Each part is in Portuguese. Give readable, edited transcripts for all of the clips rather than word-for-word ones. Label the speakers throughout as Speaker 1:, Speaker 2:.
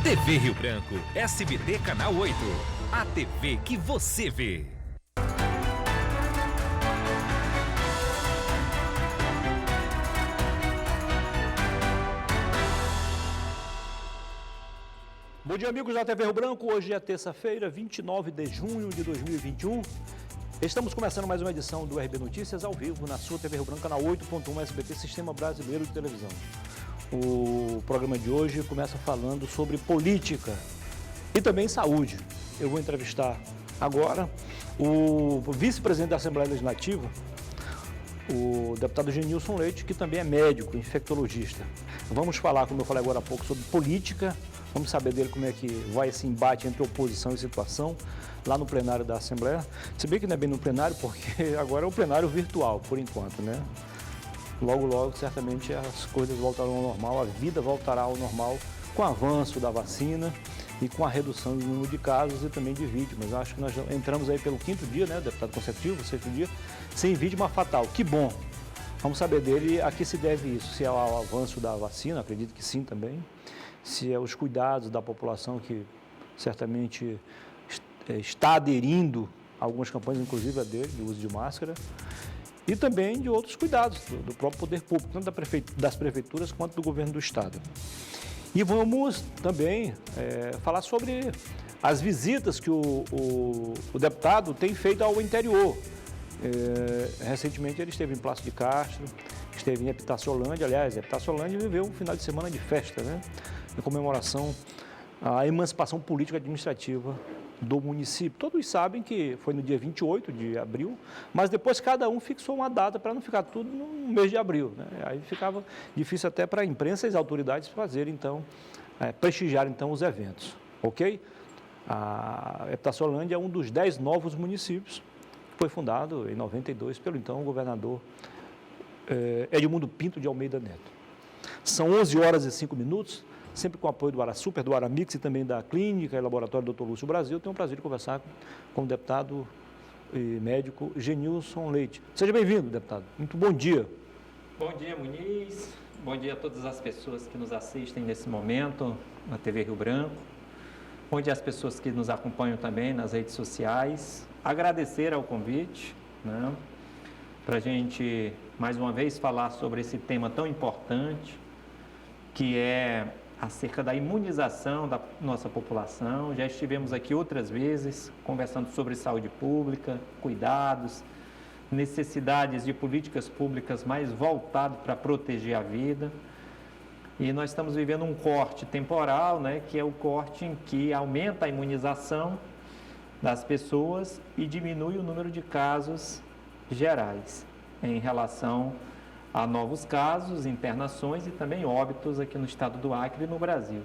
Speaker 1: TV Rio Branco, SBT Canal 8. A TV que você vê.
Speaker 2: Bom dia, amigos da TV Rio Branco. Hoje é terça-feira, 29 de junho de 2021. Estamos começando mais uma edição do RB Notícias ao vivo na sua TV Rio Branco, canal 8.1 SBT, Sistema Brasileiro de Televisão. O programa de hoje começa falando sobre política e também saúde. Eu vou entrevistar agora o vice-presidente da Assembleia Legislativa, o deputado Genilson Leite, que também é médico, infectologista. Vamos falar, como eu falei agora há pouco, sobre política. Vamos saber dele como é que vai esse embate entre oposição e situação lá no plenário da Assembleia. Se bem que não é bem no plenário, porque agora é o plenário virtual, por enquanto, né? Logo, logo, certamente as coisas voltarão ao normal, a vida voltará ao normal com o avanço da vacina e com a redução do número de casos e também de vítimas. Acho que nós entramos aí pelo 5º dia, né, deputado consecutivo, 6º dia, sem vítima fatal. Que bom! Vamos saber dele a que se deve isso, se é o avanço da vacina, acredito que sim também, se é os cuidados da população que certamente está aderindo a algumas campanhas, inclusive a dele, de uso de máscara, e também de outros cuidados do próprio poder público, tanto das prefeituras quanto do governo do estado. E vamos também falar sobre as visitas que o deputado tem feito ao interior. Recentemente ele esteve em Plácido de Castro, esteve em Epitaciolândia. Aliás, Epitaciolândia viveu um final de semana de festa, né? Em comemoração à emancipação política e administrativa do município. Todos sabem que foi no dia 28 de abril, mas depois cada um fixou uma data para não ficar tudo no mês de abril, né? Aí ficava difícil até para a imprensa e as autoridades fazerem, então, prestigiar então os eventos, ok? A Epitaciolândia é um dos 10 novos municípios que foi fundado em 92 pelo então governador Edmundo Pinto de Almeida Neto. São 11 horas e 5 minutos. Sempre com o apoio do Arasuper, do Aramix e também da Clínica e Laboratório Dr. Lúcio Brasil. Tenho o prazer de conversar com o deputado e médico Genilson Leite. Seja bem-vindo, deputado. Muito bom dia.
Speaker 3: Bom dia, Muniz. Bom dia a todas as pessoas que nos assistem nesse momento na TV Rio Branco. Bom dia às pessoas que nos acompanham também nas redes sociais. Agradecer ao convite, né, para a gente, mais uma vez, falar sobre esse tema tão importante, que é acerca da imunização da nossa população. Já estivemos aqui outras vezes conversando sobre saúde pública, cuidados, necessidades de políticas públicas mais voltadas para proteger a vida. E nós estamos vivendo um corte temporal, né, que é o corte em que aumenta a imunização das pessoas e diminui o número de casos gerais em relação a novos casos, internações e também óbitos aqui no estado do Acre e no Brasil.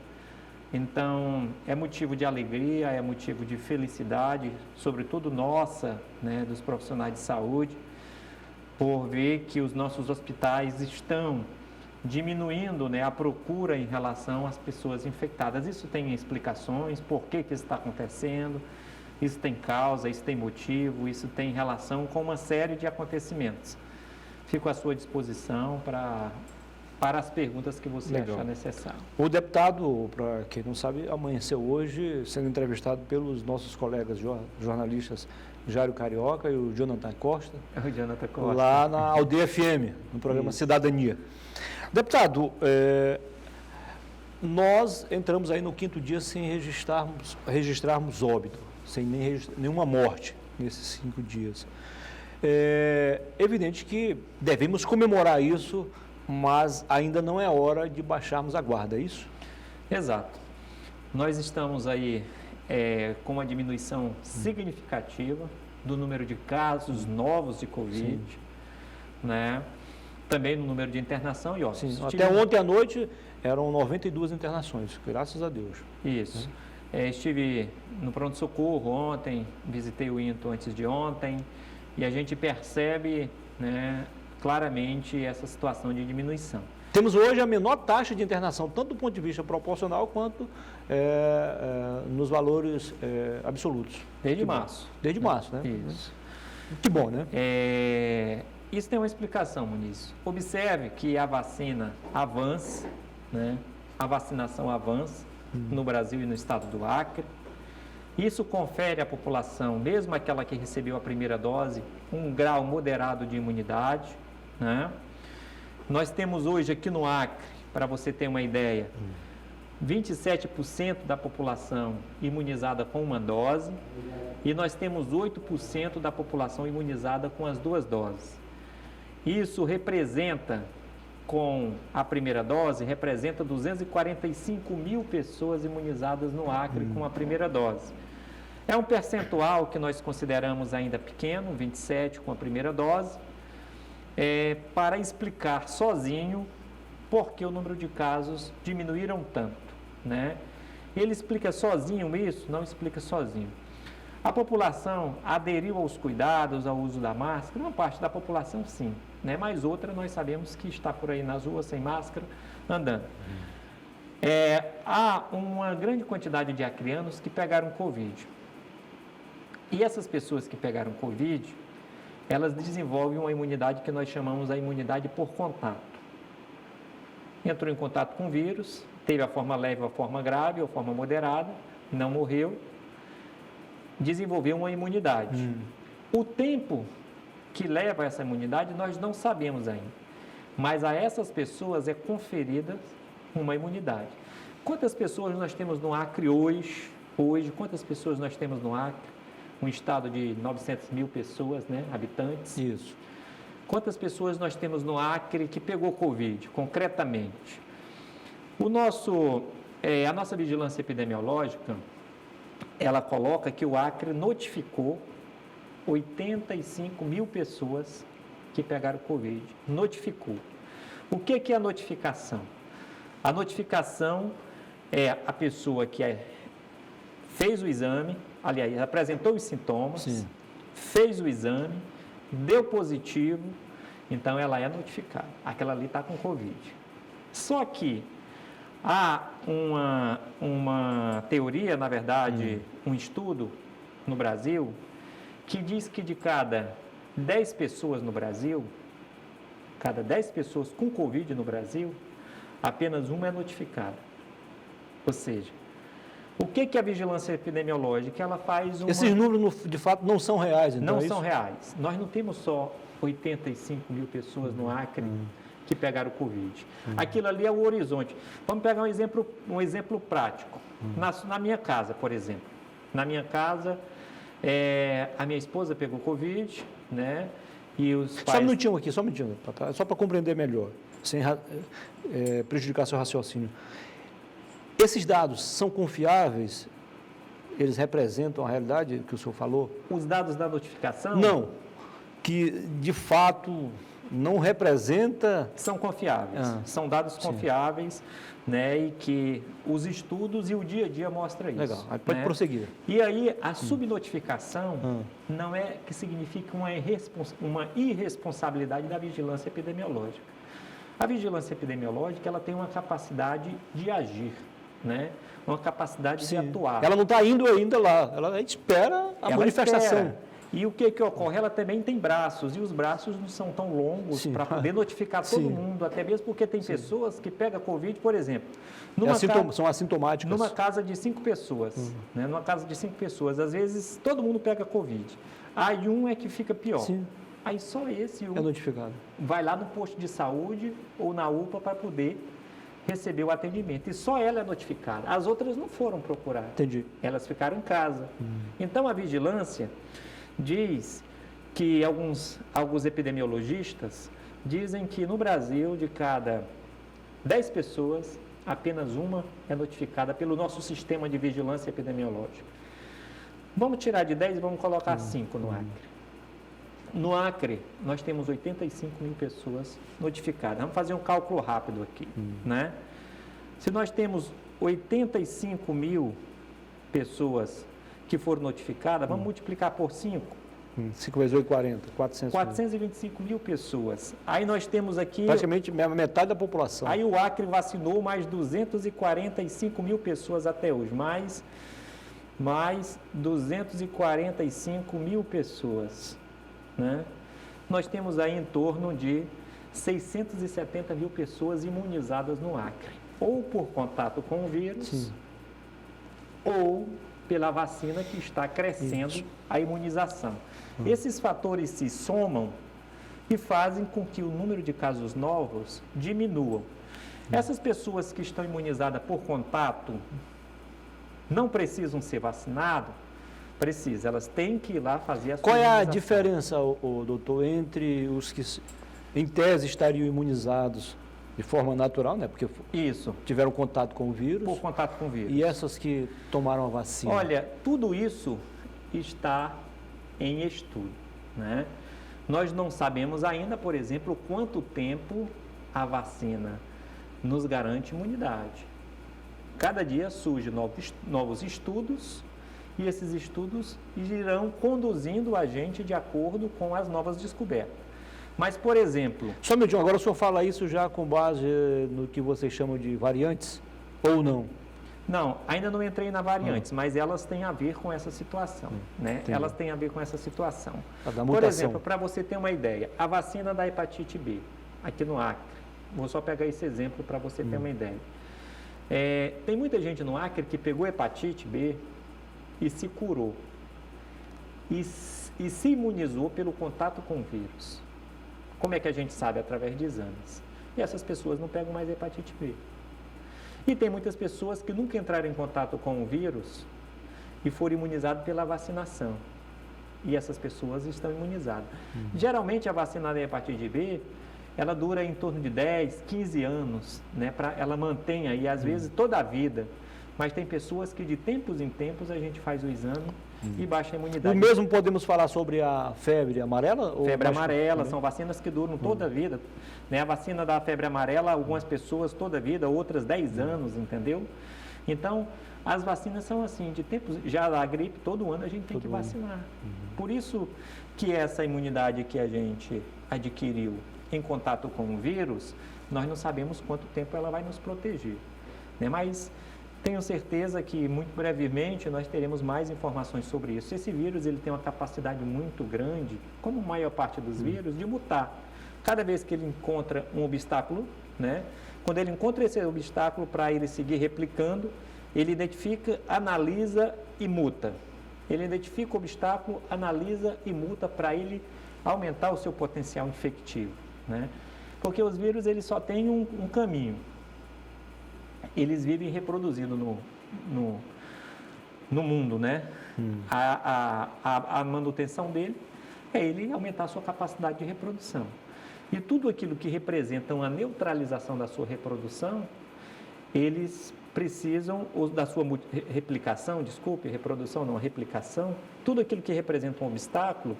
Speaker 3: Então, é motivo de alegria, é motivo de felicidade, sobretudo nossa, né, dos profissionais de saúde, por ver que os nossos hospitais estão diminuindo, né, a procura em relação às pessoas infectadas. Isso tem explicações, por que isso está acontecendo, isso tem causa, isso tem motivo, isso tem relação com uma série de acontecimentos. Fico à sua disposição para as perguntas que você achar necessário.
Speaker 2: O deputado, para quem não sabe, amanheceu hoje sendo entrevistado pelos nossos colegas jornalistas Jairo Carioca e o Jonathan Costa, lá na Aldeia FM, no programa Cidadania. Deputado, nós entramos aí no 5º dia sem registrarmos óbito, sem nenhuma morte nesses 5 dias. É evidente que devemos comemorar isso, mas ainda não é hora de baixarmos a guarda, é isso?
Speaker 3: Exato. Nós estamos aí com uma diminuição significativa do número de casos novos de Covid, né? Também no número de internação e óbitos.
Speaker 2: Sim, até ontem à noite eram 92 internações, graças a Deus.
Speaker 3: Isso. Estive no pronto-socorro ontem, visitei o INTO antes de ontem, e a gente percebe, né, claramente essa situação de diminuição.
Speaker 2: Temos hoje a menor taxa de internação, tanto do ponto de vista proporcional quanto nos valores absolutos.
Speaker 3: Desde março.
Speaker 2: Desde março, né?
Speaker 3: Isso.
Speaker 2: Que bom, né?
Speaker 3: Isso tem uma explicação, Muniz. Observe que a vacina avança, né? A vacinação avança, no Brasil e no estado do Acre. Isso confere à população, mesmo aquela que recebeu a primeira dose, um grau moderado de imunidade, né? Nós temos hoje aqui no Acre, para você ter uma ideia, 27% da população imunizada com uma dose e nós temos 8% da população imunizada com as 2 doses. Isso representa, com a primeira dose, representa 245 mil pessoas imunizadas no Acre com a primeira dose. É um percentual que nós consideramos ainda pequeno, 27 com a primeira dose, para explicar sozinho por que o número de casos diminuíram tanto, né? Ele explica sozinho isso? Não explica sozinho. A população aderiu aos cuidados, ao uso da máscara? Uma parte da população sim, né? Mas outra nós sabemos que está por aí nas ruas sem máscara, andando. Há uma grande quantidade de acreanos que pegaram Covid. E essas pessoas que pegaram Covid, elas desenvolvem uma imunidade que nós chamamos a imunidade por contato. Entrou em contato com o vírus, teve a forma leve, a forma grave, ou a forma moderada, não morreu, desenvolveu uma imunidade. O tempo que leva essa imunidade nós não sabemos ainda, mas a essas pessoas é conferida uma imunidade. Quantas pessoas nós temos no Acre hoje? Quantas pessoas nós temos no Acre? Um estado de 900 mil pessoas, né, habitantes.
Speaker 2: Isso.
Speaker 3: Quantas pessoas nós temos no Acre que pegou Covid, concretamente? A nossa vigilância epidemiológica, ela coloca que o Acre notificou 85 mil pessoas que pegaram Covid. Notificou. O que é a notificação? A notificação é a pessoa que fez o exame, aliás, apresentou os sintomas, sim, fez o exame, deu positivo, então ela é notificada. Aquela ali está com Covid. Só que há uma teoria, na verdade, um estudo no Brasil, que diz que de cada 10 pessoas no Brasil, cada 10 pessoas com Covid no Brasil, apenas uma é notificada. Ou seja, o que é a vigilância epidemiológica? Ela faz uma...
Speaker 2: Esses números, de fato, não são reais, então
Speaker 3: não são reais. Nós não temos só 85 mil pessoas no Acre que pegaram Covid. Aquilo ali é o horizonte. Vamos pegar um exemplo prático. Na minha casa, por exemplo. Na minha casa, a minha esposa pegou Covid, né? E os pais...
Speaker 2: Só um minutinho aqui, só para compreender melhor, sem prejudicar seu raciocínio. Esses dados são confiáveis? Eles representam a realidade que o senhor falou?
Speaker 3: Os dados da notificação?
Speaker 2: Não, que de fato não representa...
Speaker 3: São confiáveis, são dados confiáveis, né, e que os estudos e o dia a dia mostram isso.
Speaker 2: Legal, aí pode prosseguir.
Speaker 3: E aí a subnotificação não é que significa uma irresponsabilidade da vigilância epidemiológica. A vigilância epidemiológica ela tem uma capacidade de agir, né? Uma capacidade de atuar.
Speaker 2: Ela não está indo ainda lá, ela espera a manifestação.
Speaker 3: Espera. E o que ocorre? Ela também tem braços, e os braços não são tão longos para poder notificar todo mundo, até mesmo porque tem pessoas que pegam Covid, por exemplo.
Speaker 2: São assintomáticas.
Speaker 3: Numa casa de 5 pessoas, né? Numa casa de 5 pessoas, às vezes todo mundo pega Covid. Aí um é que fica pior.
Speaker 2: Sim.
Speaker 3: Aí só esse
Speaker 2: é notificado.
Speaker 3: Vai lá no posto de saúde ou na UPA para poder receber o atendimento. E só ela é notificada. As outras não foram procurar.
Speaker 2: Entendi.
Speaker 3: Elas ficaram em casa. Então, a vigilância diz que alguns epidemiologistas dizem que no Brasil, de cada 10 pessoas, apenas uma é notificada pelo nosso sistema de vigilância epidemiológica. Vamos tirar de 10 e vamos colocar 5 no Acre. No Acre, nós temos 85 mil pessoas notificadas. Vamos fazer um cálculo rápido aqui, né? Se nós temos 85 mil pessoas que foram notificadas, vamos multiplicar por 5.
Speaker 2: 5 vezes 8, 40,
Speaker 3: 425 mil pessoas. Aí nós temos aqui...
Speaker 2: Praticamente metade da população.
Speaker 3: Aí o Acre vacinou mais 245 mil pessoas até hoje. Mais 245 mil pessoas. Né? Nós temos aí em torno de 670 mil pessoas imunizadas no Acre, ou por contato com o vírus, ou pela vacina que está crescendo a imunização. Esses fatores se somam e fazem com que o número de casos novos diminuam. Essas pessoas que estão imunizadas por contato não precisam ser vacinadas? Precisam, elas têm que ir lá fazer a sua
Speaker 2: Qual é a
Speaker 3: imunização.
Speaker 2: diferença, doutor, entre os que, em tese, estariam imunizados de forma natural, né? Porque
Speaker 3: Isso,
Speaker 2: tiveram contato com o vírus,
Speaker 3: por contato com o vírus.
Speaker 2: e essas que tomaram a vacina?
Speaker 3: Olha, tudo isso está em estudo, né? Nós não sabemos ainda, por exemplo, quanto tempo a vacina nos garante imunidade. Cada dia surgem novos estudos e esses estudos irão conduzindo a gente de acordo com as novas descobertas. Mas, por exemplo...
Speaker 2: Só um minutinho, agora o senhor fala isso já com base no que vocês chamam de variantes, ou não?
Speaker 3: Não, ainda não entrei na variantes, mas elas têm a ver com essa situação, né?
Speaker 2: Entendi.
Speaker 3: Elas têm a ver com essa situação.
Speaker 2: A da
Speaker 3: Por
Speaker 2: mutação.
Speaker 3: exemplo, para você ter uma ideia, a vacina da hepatite B, aqui no Acre, vou só pegar esse exemplo para você ter uma ideia. Tem muita gente no Acre que pegou hepatite B e se curou, e se imunizou pelo contato com o vírus. Como é que a gente sabe? Através de exames. E essas pessoas não pegam mais hepatite B. E tem muitas pessoas que nunca entraram em contato com o vírus e foram imunizadas pela vacinação. E essas pessoas estão imunizadas. Geralmente a vacina da hepatite B, ela dura em torno de 10, 15 anos, né? Ela mantém aí, às vezes, toda a vida. Mas tem pessoas que de tempos em tempos a gente faz o exame e baixa a imunidade.
Speaker 2: O mesmo podemos falar sobre a febre amarela?
Speaker 3: Febre amarela, são vacinas que duram toda a vida. Né? A vacina da febre amarela, algumas pessoas toda a vida, outras 10 anos, entendeu? Então, as vacinas são assim, de tempos, já a gripe, todo ano a gente tem que vacinar. Por isso que essa imunidade que a gente adquiriu em contato com o vírus, nós não sabemos quanto tempo ela vai nos proteger. Né? Mas tenho certeza que muito brevemente nós teremos mais informações sobre isso. Esse vírus ele tem uma capacidade muito grande, como a maior parte dos vírus, de mutar. Cada vez que ele encontra um obstáculo, né? Quando ele encontra esse obstáculo para ele seguir replicando, ele identifica, analisa e muta. Ele identifica o obstáculo, analisa e muta para ele aumentar o seu potencial infectivo. Né? Porque os vírus eles só têm um caminho. Eles vivem reproduzindo no mundo, né? A manutenção dele é ele aumentar a sua capacidade de reprodução. E tudo aquilo que representa uma neutralização da sua reprodução, eles precisam, ou da sua replicação, reprodução não, replicação, tudo aquilo que representa um obstáculo,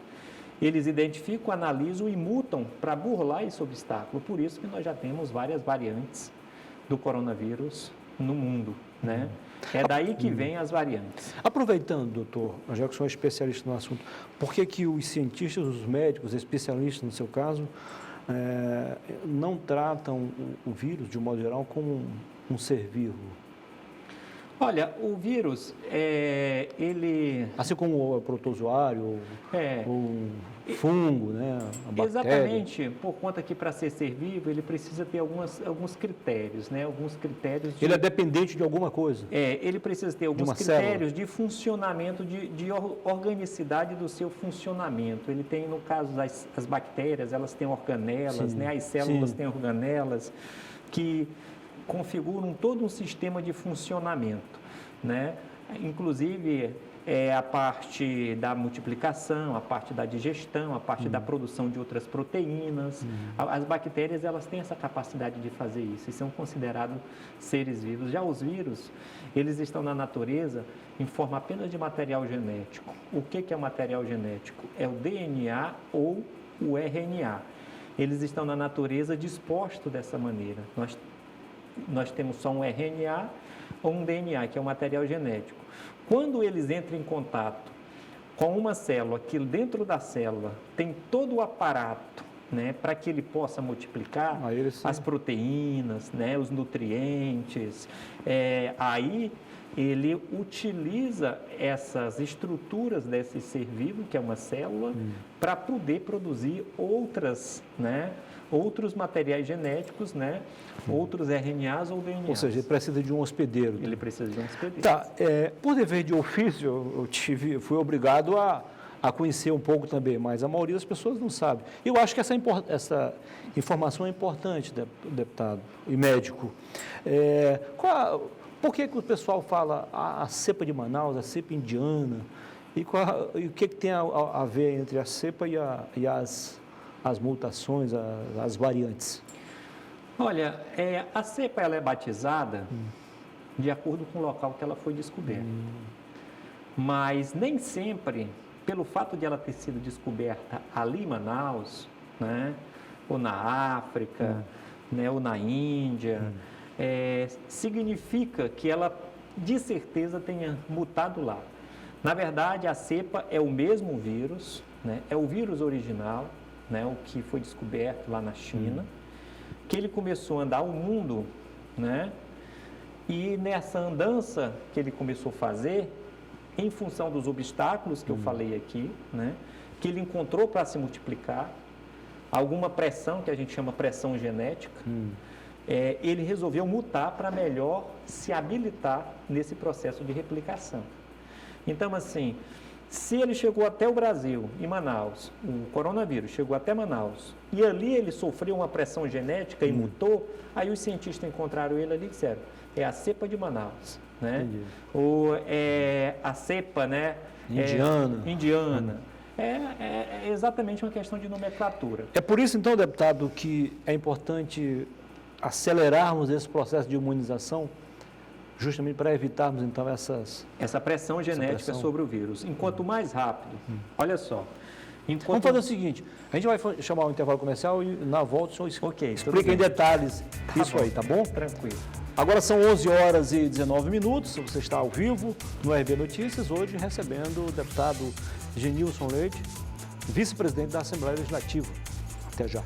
Speaker 3: eles identificam, analisam e mutam para burlar esse obstáculo. Por isso que nós já temos várias variantes do coronavírus no mundo, né? É daí que vem as variantes.
Speaker 2: Aproveitando, doutor, já que o senhor é especialista no assunto, por que os cientistas, os médicos, especialistas no seu caso, não tratam o vírus, de um modo geral, como um ser vivo?
Speaker 3: Olha, o vírus, ele...
Speaker 2: Assim como o protozoário, o fungo, né? A bactéria.
Speaker 3: Exatamente, por conta que para ser vivo, ele precisa ter alguns critérios, né? Alguns critérios...
Speaker 2: Ele é dependente de alguma coisa?
Speaker 3: Ele precisa ter alguns critérios de funcionamento, de organicidade do seu funcionamento. Ele tem, no caso das bactérias, elas têm organelas, né? As células têm organelas que configuram todo um sistema de funcionamento, né? Inclusive a parte da multiplicação, a parte da digestão, a parte da produção de outras proteínas. As bactérias elas têm essa capacidade de fazer isso e são considerados seres vivos. Já os vírus, eles estão na natureza em forma apenas de material genético. O que é o material genético? É o DNA ou o RNA. Eles estão na natureza dispostos dessa maneira. Nós temos só um RNA ou um DNA, que é o material genético. Quando eles entram em contato com uma célula, que dentro da célula tem todo o aparato né, para que ele possa multiplicar as proteínas, né, os nutrientes. Aí ele utiliza essas estruturas desse ser vivo, que é uma célula, para poder produzir outros materiais genéticos, outros RNAs ou DNAs.
Speaker 2: Ou seja, ele precisa de um hospedeiro.
Speaker 3: Ele precisa de um hospedeiro.
Speaker 2: Tá, por dever de ofício, fui obrigado a conhecer um pouco também, mas a maioria das pessoas não sabe. Eu acho que essa informação é importante, deputado e médico. Por que o pessoal fala a cepa de Manaus, a cepa indiana? E o que tem a ver entre a cepa e as mutações, as variantes?
Speaker 3: Olha, a cepa ela é batizada de acordo com o local que ela foi descoberta. Mas nem sempre, pelo fato de ela ter sido descoberta ali em Manaus, né, ou na África, né, ou na Índia, significa que ela, de certeza, tenha mutado lá. Na verdade, a cepa é o mesmo vírus, né, é o vírus original, né, o que foi descoberto lá na China, que ele começou a andar o mundo, né, e nessa andança que ele começou a fazer, em função dos obstáculos que eu falei aqui, né, que ele encontrou para se multiplicar, alguma pressão, que a gente chama pressão genética, ele resolveu mutar para melhor se habilitar nesse processo de replicação. Então, assim, se ele chegou até o Brasil, em Manaus, o coronavírus chegou até Manaus, e ali ele sofreu uma pressão genética e mutou, aí os cientistas encontraram ele ali e disseram, é a cepa de Manaus, né? Ou é a cepa, né? Indiana. É exatamente uma questão de nomenclatura.
Speaker 2: É por isso, então, deputado, que é importante acelerarmos esse processo de imunização, justamente para evitarmos, então,
Speaker 3: essa pressão genética sobre o vírus. Enquanto mais rápido, olha só.
Speaker 2: Vamos fazer o seguinte, a gente vai chamar o intervalo comercial e na volta o senhor explica em detalhes aí, tá bom?
Speaker 3: Tranquilo.
Speaker 2: Agora são 11 horas e 19 minutos, você está ao vivo no RB Notícias, hoje recebendo o deputado Genilson Leite, vice-presidente da Assembleia Legislativa. Até já.